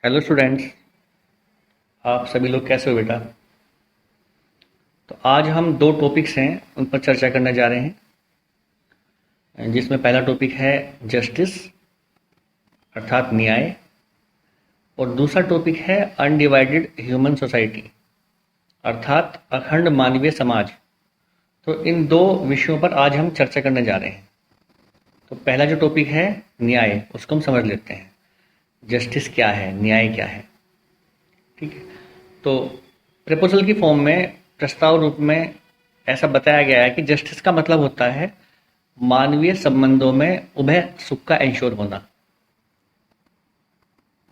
Hello students. आप सभी लोग कैसे हो बेटा? तो आज हम दो टॉपिक्स हैं उन पर चर्चा करने जा रहे हैं, जिसमें पहला टॉपिक है जस्टिस अर्थात न्याय, और दूसरा टॉपिक है अनडिवाइडेड ह्यूमन सोसाइटी अर्थात अखंड मानवीय समाज। तो इन दो विषयों पर आज हम चर्चा करने जा रहे हैं। तो पहला जो टॉपिक है न्याय, उसको हम समझ लेते हैं। जस्टिस क्या है, न्याय क्या है? ठीक है। तो प्रपोजल की फॉर्म में, प्रस्ताव रूप में ऐसा बताया गया है कि जस्टिस का मतलब होता है मानवीय संबंधों में उभय सुख का इंश्योर होना।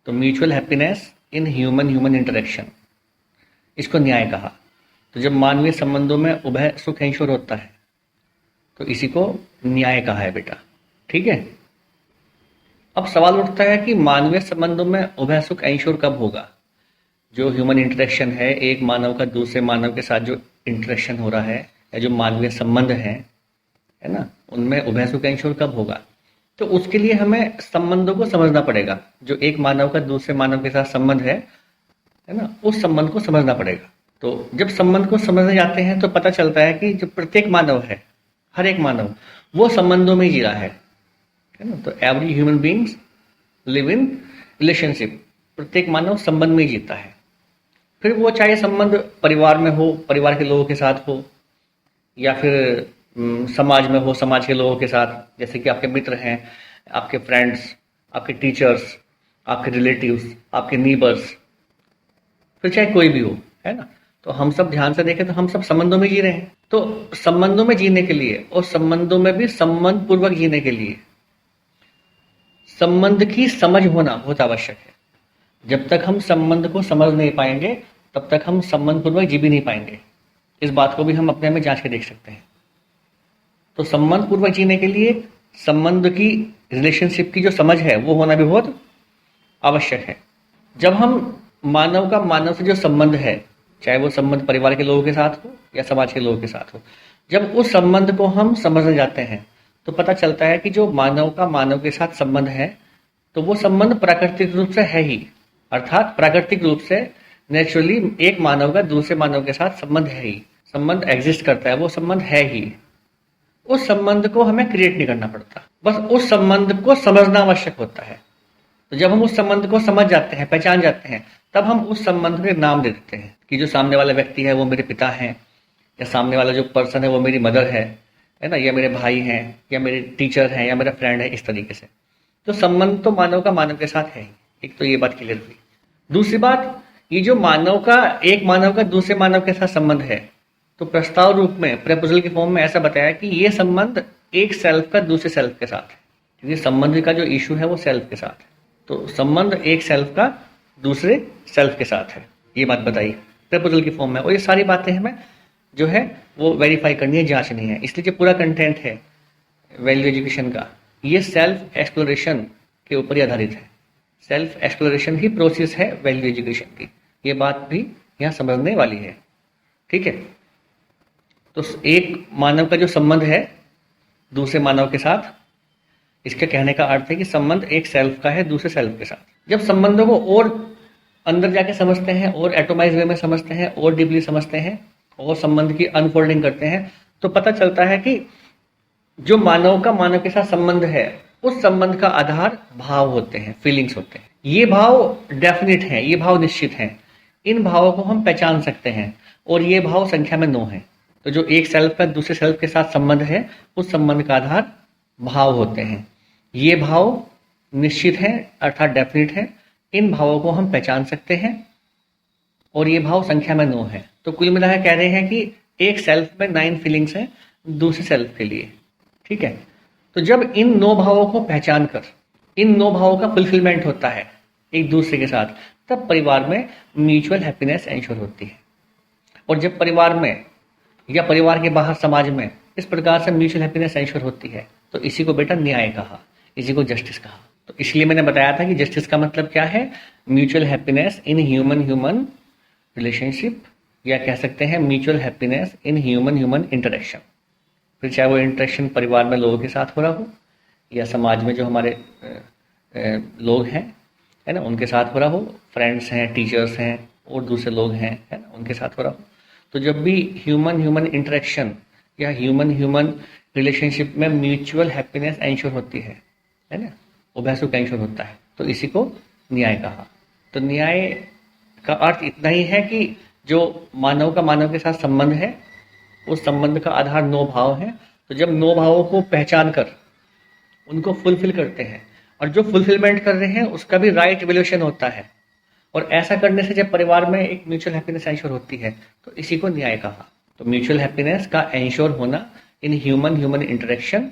तो mutual happiness in human human interaction, इसको न्याय कहा। तो जब मानवीय संबंधों में उभय सुख इंश्योर होता है तो इसी को न्याय कहा है बेटा। ठीक है। अब सवाल उठता है कि मानवीय संबंधों में उभय सुख इंश्योर कब होगा? जो ह्यूमन इंटरेक्शन है, एक मानव का दूसरे मानव के साथ जो इंटरेक्शन हो रहा है या जो मानवीय संबंध है ना, उनमें उभय सुख इंश्योर कब होगा? तो उसके लिए हमें संबंधों को समझना पड़ेगा। जो एक मानव का दूसरे मानव के साथ संबंध है ना, उस संबंध को समझना पड़ेगा। तो जब संबंध को समझने जाते हैं तो पता चलता है कि जो प्रत्येक मानव है, हर एक मानव, वो संबंधों में ही जी रहा है ना। तो every human beings live in relationship, प्रत्येक मानव संबंध में ही जीता है। फिर वो चाहे संबंध परिवार में हो, परिवार के लोगों के साथ हो, या फिर समाज में हो, समाज के लोगों के साथ, जैसे कि आपके मित्र हैं, आपके फ्रेंड्स, आपके टीचर्स, आपके रिलेटिव्स, आपके नीबर्स, फिर चाहे कोई भी हो, है ना। तो हम सब ध्यान से देखें तो हम सब संबंधों में जी रहे हैं। तो संबंधों में जीने के लिए और संबंधों में भी संबंध पूर्वक जीने के लिए संबंध की समझ होना बहुत आवश्यक है। जब तक हम संबंध को समझ नहीं पाएंगे तब तक हम संबंध पूर्वक जी भी नहीं पाएंगे। इस बात को भी हम अपने में जांच के देख सकते हैं। तो संबंध पूर्वक जीने के लिए संबंध की, रिलेशनशिप की जो समझ है वो होना भी बहुत आवश्यक है। जब हम मानव का मानव से जो संबंध है, चाहे वो संबंध परिवार के लोगों के साथ हो या समाज के लोगों के साथ हो, जब उस संबंध को हम समझने जाते हैं तो पता चलता है कि जो मानव का मानव के साथ संबंध है तो वो संबंध प्राकृतिक रूप से है ही, अर्थात प्राकृतिक रूप से नेचुरली एक मानव का दूसरे मानव के साथ संबंध है ही, संबंध एग्जिस्ट करता है, वो संबंध है ही। उस संबंध को हमें क्रिएट नहीं करना पड़ता, बस उस संबंध को समझना आवश्यक होता है। तो जब हम उस संबंध को समझ जाते हैं, पहचान जाते हैं, तब हम उस संबंध के नाम दे देते हैं कि जो सामने वाला व्यक्ति है वो मेरे पिता हैं, या सामने वाला जो पर्सन है वो मेरी मदर है ना, या मेरे भाई हैं, या मेरे टीचर हैं, या मेरा फ्रेंड है, इस तरीके से। तो संबंध तो मानव का मानव के साथ है ही। एक तो ये बात क्लियर हुई। दूसरी बात, ये जो मानव का, एक मानव का दूसरे मानव के साथ संबंध है, तो प्रस्ताव रूप में, प्रपोजल के फॉर्म में ऐसा बताया कि ये संबंध एक सेल्फ का दूसरे सेल्फ के साथ है, क्योंकि संबंध का जो इशू है वो सेल्फ के साथ है। तो संबंध एक सेल्फ का दूसरे सेल्फ के साथ है, ये बात बताई प्रपोजल की फॉर्म में। और ये सारी बातें हमें जो है वो वेरीफाई करनी है, जांचनी है। इसलिए जो पूरा कंटेंट है वैल्यू एजुकेशन का, ये सेल्फ एक्सप्लोरेशन के ऊपर ही आधारित है। सेल्फ एक्सप्लोरेशन ही प्रोसेस है वैल्यू एजुकेशन की। ये बात भी यहाँ समझने वाली है। ठीक है। तो एक मानव का जो संबंध है दूसरे मानव के साथ, इसके कहने का अर्थ है कि संबंध एक सेल्फ का है दूसरे सेल्फ के साथ। जब संबंधों को और अंदर जाके समझते हैं, और एटोमाइज वे में समझते हैं, और डीपली समझते हैं, और संबंध की अनफोल्डिंग करते हैं, तो पता चलता है कि जो मानव का मानव के साथ संबंध है, उस संबंध का आधार भाव होते हैं, फीलिंग्स होते हैं। ये भाव डेफिनेट हैं, ये भाव निश्चित हैं। इन भावों को हम पहचान सकते हैं, और ये भाव संख्या में 9 हैं। तो जो एक सेल्फ का दूसरे सेल्फ के साथ संबंध है, उस संबंध का आधार भाव होते हैं। ये भाव निश्चित हैं, अर्थात डेफिनेट हैं। इन भावों को हम पहचान सकते हैं, और ये भाव संख्या में 9 है। तो कुल मिलाकर कह रहे हैं कि एक सेल्फ में 9 फीलिंग्स हैं दूसरे सेल्फ के लिए। ठीक है। तो जब इन 9 भावों को पहचान कर इन 9 भावों का फुलफिलमेंट होता है एक दूसरे के साथ, तब परिवार में म्यूचुअल हैप्पीनेस एंश्योर होती है। और जब परिवार में या परिवार के बाहर समाज में इस प्रकार से म्यूचुअल हैप्पीनेस एंश्योर होती है, तो इसी को बेटा न्याय कहा, इसी को जस्टिस कहा। तो इसलिए मैंने बताया था कि जस्टिस का मतलब क्या है, mutual happiness in human human relationship, या कह सकते हैं mutual happiness in human human interaction. फिर चाहे वो इंटरेक्शन परिवार में लोगों के साथ हो रहा हो, या समाज में जो हमारे लोग हैं, है ना, उनके साथ हो रहा हो, फ्रेंड्स हैं, टीचर्स हैं और दूसरे लोग हैं, है ना, उनके साथ हो रहा हो। तो जब भी ह्यूमन ह्यूमन इंटरेक्शन या ह्यूमन ह्यूमन रिलेशनशिप में म्यूचुअल हैप्पीनेस एंश्योर होती है ना, उभयसुख एंश्योर होता है, तो इसी को न्याय कहा। तो न्याय का अर्थ इतना ही है कि जो मानव का मानव के साथ संबंध है, उस संबंध का आधार 9 भाव है। तो जब 9 भावों को पहचान कर उनको फुलफिल करते हैं और जो फुलफिलमेंट कर रहे हैं उसका भी राइट इवैल्यूएशन होता है, और ऐसा करने से जब परिवार में एक म्यूचुअल हैप्पीनेस एंश्योर होती है, तो इसी को न्याय कहा। तो म्यूचुअल हैप्पीनेस का एंश्योर होना in human human interaction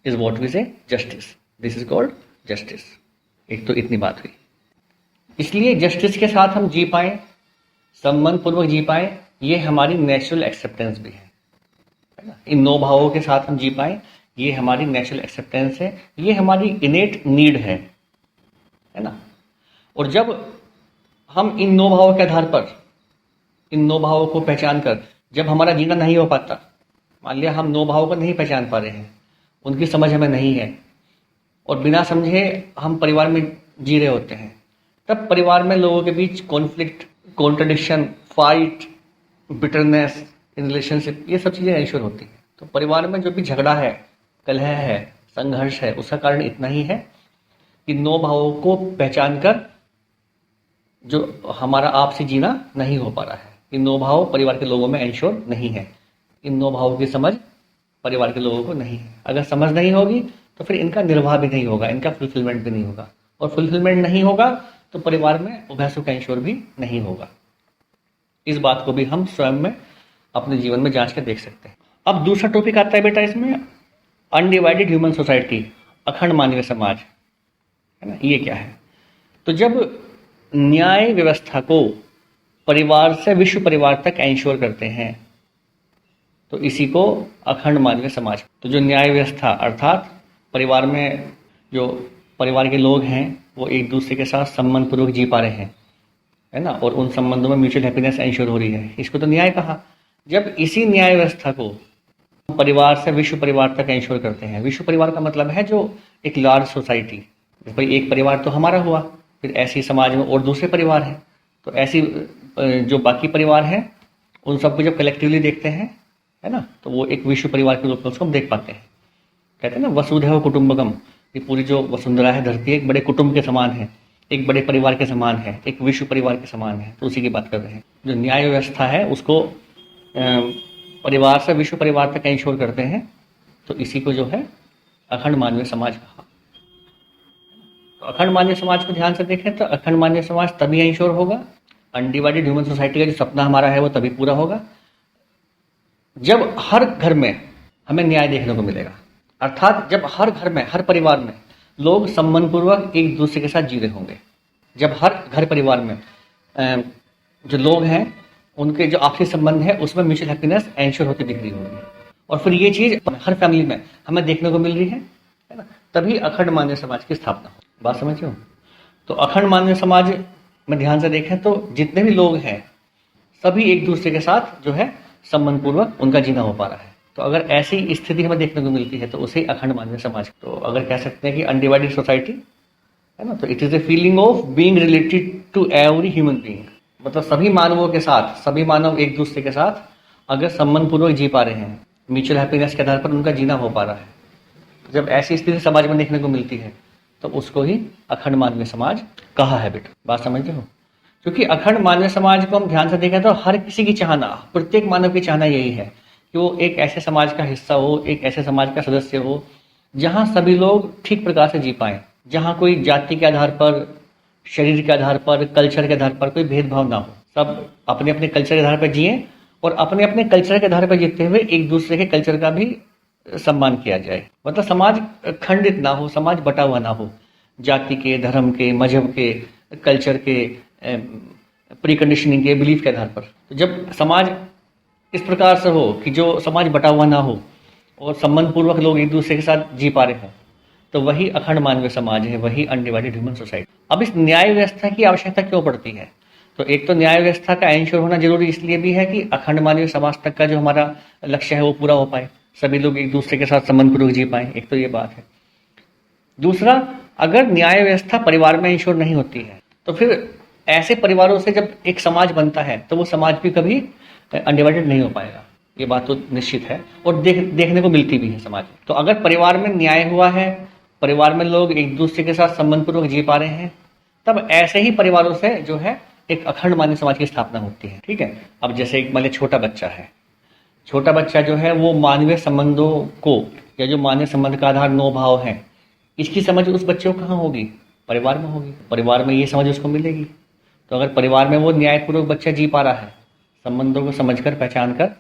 is what we say justice. This is called justice. एक तो इतनी बात हुई। इसलिए जस्टिस के साथ हम जी पाए, सम्मान पूर्वक जी पाए, ये हमारी नेचुरल एक्सेप्टेंस भी है ना। इन 9 भावों के साथ हम जी पाए, ये हमारी नेचुरल एक्सेप्टेंस है, ये हमारी इनेट नीड है ना। और जब हम इन 9 भावों के आधार पर, इन 9 भावों को पहचान कर जब हमारा जीना नहीं हो पाता, मान लिया हम 9 भावों को नहीं पहचान पा रहे हैं, उनकी समझ हमें नहीं है, और बिना समझे हम परिवार में जी रहे होते हैं, तब परिवार में लोगों के बीच conflict, contradiction, fight, bitterness in relationship, ये सब चीज़ें एंश्योर होती हैं। तो परिवार में जो भी झगड़ा है, कलह है, संघर्ष है, उसका कारण इतना ही है कि 9 भावों को पहचान कर जो हमारा आपसी जीना नहीं हो पा रहा है। इन 9 भाव परिवार के लोगों में एंश्योर नहीं है। इन 9 भावों की समझ परिवार के लोगों को नहीं है। अगर समझ नहीं होगी तो फिर इनका निर्वाह भी नहीं होगा, इनका फुलफिलमेंट भी नहीं होगा, और फुलफिलमेंट नहीं होगा तो परिवार में उभयसुख एंश्योर भी नहीं होगा। इस बात को भी हम स्वयं में अपने जीवन में जांच कर देख सकते हैं। अब दूसरा टॉपिक आता है बेटा इसमें, अनडिवाइडेड ह्यूमन सोसाइटी, अखंड मानवीय समाज, है ना। ये क्या है? तो जब न्याय व्यवस्था को परिवार से विश्व परिवार तक एंश्योर करते हैं, तो इसी को अखंड मानवीय समाज। तो जो न्याय व्यवस्था अर्थात परिवार में जो परिवार के लोग हैं वो एक दूसरे के साथ सम्मान पूर्वक जी पा रहे हैं, है ना, और उन संबंधों में म्यूचुअल हैप्पीनेस एंश्योर हो रही है, इसको तो न्याय कहा। जब इसी न्याय व्यवस्था को परिवार से विश्व परिवार तक एंश्योर करते हैं, विश्व परिवार का मतलब है जो एक लार्ज सोसाइटी, भाई एक परिवार तो हमारा हुआ, फिर ऐसी समाज में और दूसरे परिवार हैं, तो ऐसी जो बाकी परिवार हैं उन सबको जब कलेक्टिवली देखते हैं, है ना, तो वो एक विश्व परिवार के रूप में उसको हम देख पाते हैं। कहते हैं ना वसुधैव कुटुंबकम, ये पूरी जो वसुंधरा है, धरती एक बड़े कुटुंब के समान है, एक बड़े परिवार के समान है, एक विश्व परिवार के समान है, तो उसी की बात कर रहे हैं। जो न्याय व्यवस्था है उसको परिवार से विश्व परिवार तक एंश्योर करते हैं, तो इसी को जो है अखंड मानवीय समाज कहा। तो अखंड मानवीय समाज को ध्यान से देखें तो अखंड मानवीय समाज तभी एंश्योर होगा, अनडिवाइडेड ह्यूमन सोसाइटी का जो सपना हमारा है वो तभी पूरा होगा, जब हर घर में हमें न्याय देखने को मिलेगा। अर्थात जब हर घर में, हर परिवार में लोग सम्मानपूर्वक एक दूसरे के साथ जी रहे होंगे, जब हर घर परिवार में जो लोग हैं उनके जो आपसी संबंध है उसमें म्यूचुअल हैप्पीनेस एंश्योर होती दिख रही होगी, और फिर ये चीज़ हर फैमिली में हमें देखने को मिल रही है ना, तभी अखंड मानवीय समाज की स्थापना हो। बात समझ रहे हो? तो अखंड मानवीय समाज में ध्यान से देखें तो जितने भी लोग हैं सभी एक दूसरे के साथ जो है सम्मानपूर्वक उनका जीना हो पा रहा है। तो अगर ऐसी स्थिति हमें देखने को मिलती है तो उसे अखंड मानवीय समाज, तो अगर कह सकते हैं कि अनडिवाइडेड सोसाइटी, है ना, तो it is a feeling of being related to every human being, मतलब सभी मानवों के साथ, सभी मानव एक दूसरे के साथ अगर सम्मानपूर्वक जी पा रहे हैं, म्यूचुअल हैप्पीनेस के आधार पर उनका जीना हो पा रहा है, जब ऐसी स्थिति समाज में देखने को मिलती है तो उसको ही अखंड मानवीय समाज कहा है बेटा। बात समझते हो? क्योंकि अखंड मानवीय समाज को हम ध्यान से देखें तो हर किसी की चाहना, प्रत्येक मानव की चाहना यही है कि वो एक ऐसे समाज का हिस्सा हो, एक ऐसे समाज का सदस्य हो जहां सभी लोग ठीक प्रकार से जी पाएं, जहां कोई जाति के आधार पर, शरीर के आधार पर, कल्चर के आधार पर कोई भेदभाव ना हो, सब अपने अपने कल्चर के आधार पर जिए, और अपने अपने कल्चर के आधार पर जीते हुए एक दूसरे के कल्चर का भी सम्मान किया जाए। मतलब समाज खंडित ना हो, समाज बटा हुआ ना हो, जाति के, धर्म के, मजहब के, कल्चर के, प्री कंडीशनिंग के, बिलीफ के आधार पर। तो जब समाज इस प्रकार से हो कि जो समाज बटा हुआ ना हो और सम्मानपूर्वक लोग एक दूसरे के साथ जी पा रहे हों, तो वही अखंड मानवीय समाज है, वही अनडिवाइडेड ह्यूमन सोसाइटी। अब इस न्याय व्यवस्था की आवश्यकता क्यों पड़ती है? तो एक तो न्याय व्यवस्था का एंश्योर होना जरूरी इसलिए भी है कि अखंड मानवीय समाज तक का जो हमारा लक्ष्य है वो पूरा हो पाए, सभी लोग एक दूसरे के साथ सम्मानपूर्वक जी पाए, एक तो ये बात है। दूसरा, अगर न्याय व्यवस्था परिवार में इंश्योर नहीं होती है तो फिर ऐसे परिवारों से जब एक समाज बनता है तो वो समाज भी कभी अनडिवाइडेड नहीं हो पाएगा। ये बात तो निश्चित है और देखने को मिलती भी है समाज में। तो अगर परिवार में न्याय हुआ है, परिवार में लोग एक दूसरे के साथ संबंधपूर्वक जी पा रहे हैं, तब ऐसे ही परिवारों से जो है एक अखंड मानवीय समाज की स्थापना होती है। ठीक है। अब जैसे एक मान लीजिए छोटा बच्चा है, छोटा बच्चा जो है वो मानवीय संबंधों को, या जो मानवीय संबंध का आधार नो भाव है, इसकी समझ उस बच्चे को कहाँ होगी? परिवार में होगी। परिवार में ये समझ उसको मिलेगी। तो अगर परिवार में वो न्यायपूर्वक बच्चा जी पा रहा है, संबंधों को समझकर, पहचान कर,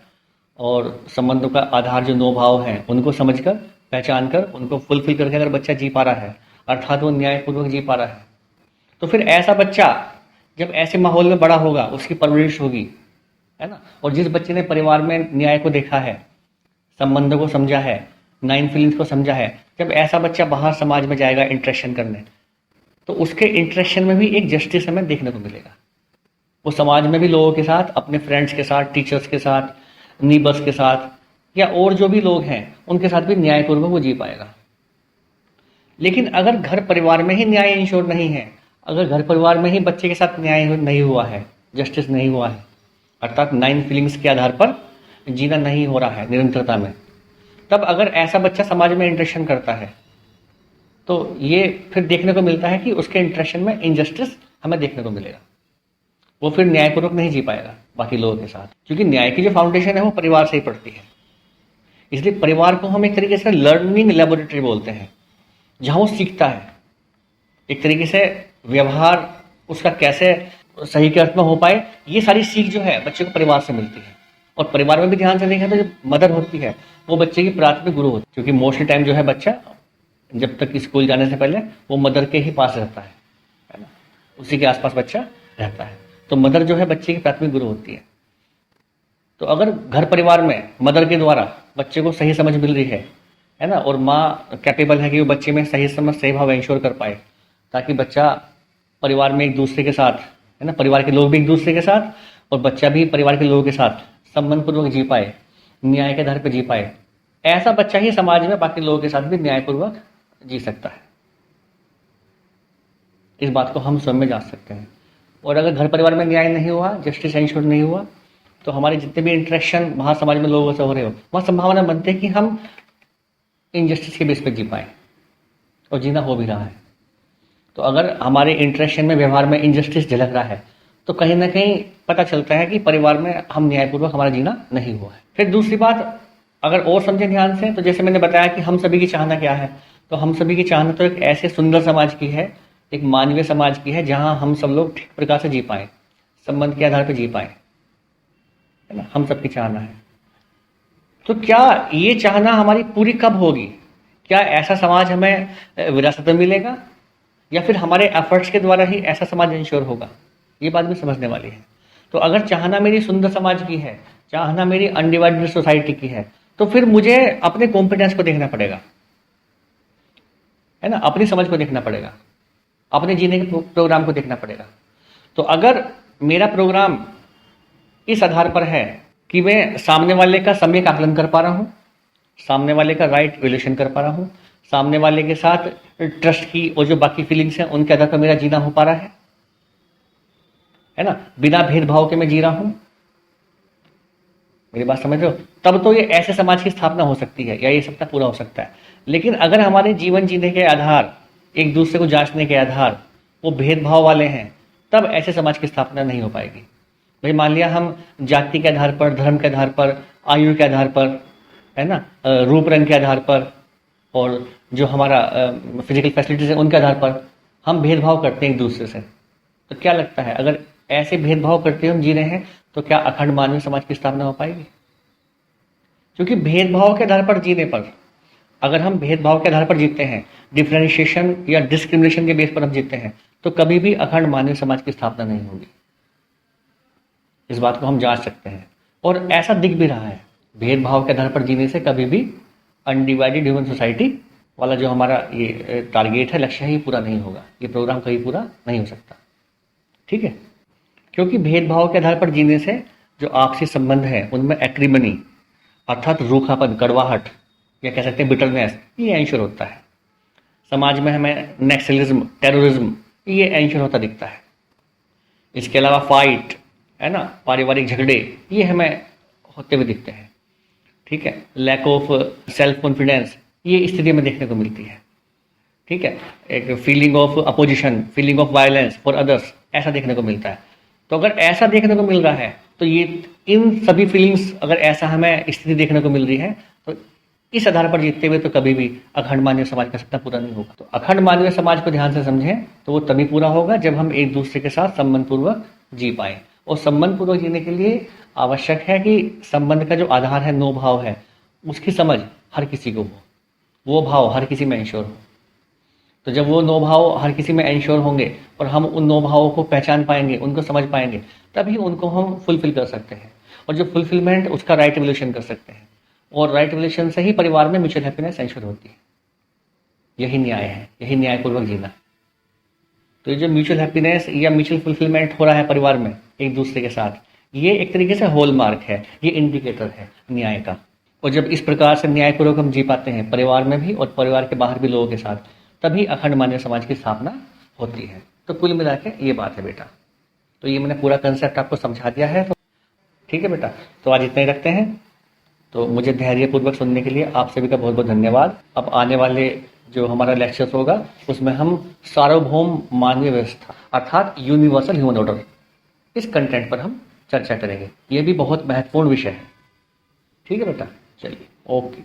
और संबंधों का आधार जो नो भाव है उनको समझकर, पहचान कर, उनको फुलफिल करके अगर बच्चा जी पा रहा है, अर्थात वो न्यायपूर्वक जी पा रहा है, तो फिर ऐसा बच्चा जब ऐसे माहौल में बड़ा होगा, उसकी परवरिश होगी, है ना। और जिस बच्चे ने परिवार में न्याय को देखा है, संबंधों को समझा है, 9 फीलिंग्स को समझा है, जब ऐसा बच्चा बाहर समाज में जाएगा इंटरेक्शन करने, तो उसके इंटरेक्शन में भी एक जस्टिस हमें देखने को मिलेगा। वो समाज में भी लोगों के साथ, अपने फ्रेंड्स के साथ, टीचर्स के साथ, नीबर्स के साथ, या और जो भी लोग हैं उनके साथ भी न्यायपूर्वक वो जी पाएगा। लेकिन अगर घर परिवार में ही न्याय इंश्योर नहीं है, अगर घर परिवार में ही बच्चे के साथ न्याय नहीं हुआ है, जस्टिस नहीं हुआ है, अर्थात 9 फीलिंग्स के आधार पर जीना नहीं हो रहा है निरंतरता में, तब अगर ऐसा बच्चा समाज में इंटरेक्शन करता है तो ये फिर देखने को मिलता है कि उसके इंटरेक्शन में इनजस्टिस हमें देखने को मिलेगा। वो फिर न्यायपूर्वक नहीं जी पाएगा बाकी लोगों के साथ, क्योंकि न्याय की जो फाउंडेशन है वो परिवार से ही पड़ती है। इसलिए परिवार को हम एक तरीके से लर्निंग लेबोरेटरी बोलते हैं, जहां वो सीखता है। एक तरीके से व्यवहार उसका कैसे सही के अर्थ में हो पाए, ये सारी सीख जो है बच्चे को परिवार से मिलती है। और परिवार में भी ध्यान से देखें तो जो मदर होती है वो बच्चे की प्राथमिक गुरु होती है, क्योंकि मोस्टली टाइम जो है बच्चा जब तक स्कूल जाने से पहले वो मदर के ही पास रहता है ना, उसी के आसपास बच्चा रहता है। तो मदर जो है बच्चे की प्राथमिक गुरु होती है। तो अगर घर परिवार में मदर के द्वारा बच्चे को सही समझ मिल रही है ना, और माँ कैपेबल है कि वो बच्चे में सही समझ, सही भाव इंश्योर कर पाए, ताकि बच्चा परिवार में एक दूसरे के साथ, है ना, परिवार के लोग भी एक दूसरे के साथ और बच्चा भी परिवार के लोगों के साथ संबंधपूर्वक जी पाए, न्याय के आधार पर जी पाए, ऐसा बच्चा ही समाज में बाकी लोगों के साथ भी न्यायपूर्वक जी सकता है। इस बात को हम स्वयं में जान सकते हैं। और अगर घर परिवार में न्याय नहीं हुआ, जस्टिस इंश्योर नहीं हुआ, तो हमारे जितने भी इंटरेक्शन बाहर समाज में लोगों से हो रहे हो, वहाँ संभावना बनती है कि हम इनजस्टिस के बेस पर जी पाए, और जीना हो भी रहा है। तो अगर हमारे इंटरेक्शन में, व्यवहार में इनजस्टिस झलक रहा है, तो कहीं ना कहीं पता चलता है कि परिवार में हम न्यायपूर्वक हमारा जीना नहीं हुआ है। फिर दूसरी बात, अगर और समझें ध्यान से, तो जैसे मैंने बताया कि हम सभी की चाहना क्या है, तो हम सभी की चाहना तो एक ऐसे सुंदर समाज की है, एक मानवीय समाज की है, जहां हम सब लोग ठीक प्रकार से जी पाए, संबंध के आधार पर जी पाए, है ना, हम सबकी चाहना है। तो क्या ये चाहना हमारी पूरी कब होगी? क्या ऐसा समाज हमें विरासत में मिलेगा, या फिर हमारे एफर्ट्स के द्वारा ही ऐसा समाज इंश्योर होगा? ये बात भी समझने वाली है। तो अगर चाहना मेरी सुंदर समाज की है, चाहना मेरी अनडिवाइडेड सोसाइटी की है, तो फिर मुझे अपने कॉम्पिटेंस को देखना पड़ेगा, है ना, अपनी समझ को देखना पड़ेगा, अपने जीने के प्रोग्राम को देखना पड़ेगा। तो अगर मेरा प्रोग्राम इस आधार पर है कि मैं सामने वाले का सम्यक आकलन कर पा रहा हूँ, सामने वाले का राइट वैल्यूएशन कर पा रहा हूँ, सामने वाले के साथ ट्रस्ट की और जो बाकी फीलिंग्स हैं उनके आधार पर मेरा जीना हो पा रहा है ना, बिना भेदभाव के मैं जी रहा हूं, मेरी बात समझ रहे हो, तब तो ये ऐसे समाज की स्थापना हो सकती है, या ये सपना पूरा हो सकता है। लेकिन अगर हमारे जीवन जीने के आधार, एक दूसरे को जांचने के आधार वो भेदभाव वाले हैं, तब ऐसे समाज की स्थापना नहीं हो पाएगी। भाई मान लिया हम जाति के आधार पर, धर्म के आधार पर, आयु के आधार पर, है ना, रूप रंग के आधार पर, और जो हमारा फिजिकल फैसिलिटीज है उनके आधार पर हम भेदभाव करते हैं एक दूसरे से, तो क्या लगता है अगर ऐसे भेदभाव करते हम जी रहे हैं तो क्या अखंड मानवीय समाज की स्थापना हो पाएगी? क्योंकि भेदभाव के आधार पर जीने पर, अगर हम भेदभाव के आधार पर जीते हैं, डिफरेंशिएशन या डिस्क्रिमिनेशन के बेस पर हम जीते हैं, तो कभी भी अखंड मानवीय समाज की स्थापना नहीं होगी। इस बात को हम जांच सकते हैं, और ऐसा दिख भी रहा है। भेदभाव के आधार पर जीने से कभी भी अनडिवाइडेड ह्यूमन सोसाइटी वाला जो हमारा ये टारगेट है, लक्ष्य है, ये पूरा नहीं होगा, ये प्रोग्राम कभी पूरा नहीं हो सकता। ठीक है, क्योंकि भेदभाव के आधार पर जीने से जो आपसी संबंध है उनमें एक्रीमनी, अर्थात रूखापन, कड़वाहट, या कह सकते हैं बिटरनेस, ये इंश्योर होता है। समाज में हमें नेक्सलिज्म, टेररिज्म, ये एंशन होता दिखता है। इसके अलावा फाइट, है ना, पारिवारिक झगड़े, ये हमें होते हुए दिखते हैं। ठीक है, लैक ऑफ सेल्फ कॉन्फिडेंस, ये स्थिति में देखने को मिलती है। ठीक है, एक feeling of opposition, feeling of violence for others, ऐसा देखने को मिलता है। तो अगर ऐसा देखने को मिल रहा है तो ये इन सभी फीलिंग्स, अगर ऐसा हमें स्थिति देखने को मिल रही है, तो इस आधार पर जीतते हुए तो कभी भी अखंड मानवीय समाज का सपना पूरा नहीं होगा। तो अखंड मानवीय समाज को ध्यान से समझें तो वो तभी पूरा होगा जब हम एक दूसरे के साथ संबंध पूर्वक जी पाए। और संबंध पूर्वक जीने के लिए आवश्यक है कि संबंध का जो आधार है, नो भाव है, उसकी समझ हर किसी को हो, वो भाव हर किसी में इंश्योर हो। तो जब वो नो भाव हर किसी में इंश्योर होंगे और हम उन नो भावों को पहचान पाएंगे, उनको समझ पाएंगे, तभी उनको हम फुलफिल कर सकते हैं। और जो फुलफिलमेंट, उसका राइट एवोल्यूशन कर सकते हैं। और राइट एवोल्यूशन से ही परिवार में म्यूचुअल हैप्पीनेस इंश्योर होती है। यही न्याय है, यही न्यायपूर्वक जीना। तो ये जो म्यूचुअल हैप्पीनेस या म्यूचुअल फुलफिलमेंट हो रहा है परिवार में एक दूसरे के साथ, ये एक तरीके से हॉलमार्क है, ये इंडिकेटर है न्याय का। और जब इस प्रकार से न्यायपूर्वक हम जी पाते हैं परिवार में भी और परिवार के बाहर भी लोगों के साथ, तभी अखंड मानवीय समाज की स्थापना होती है। तो कुल मिला के ये बात है बेटा। तो ये मैंने पूरा कंसेप्ट आपको समझा दिया है। तो ठीक है बेटा, तो आज इतना ही रखते हैं। तो मुझे धैर्यपूर्वक सुनने के लिए आप सभी का बहुत बहुत धन्यवाद। अब आने वाले जो हमारा लेक्चर होगा उसमें हम सार्वभौम मानवीय व्यवस्था अर्थात यूनिवर्सल ह्यूमन ऑर्डर, इस कंटेंट पर हम चर्चा करेंगे। ये भी बहुत महत्वपूर्ण विषय है। ठीक है बेटा, चलिए, ओके।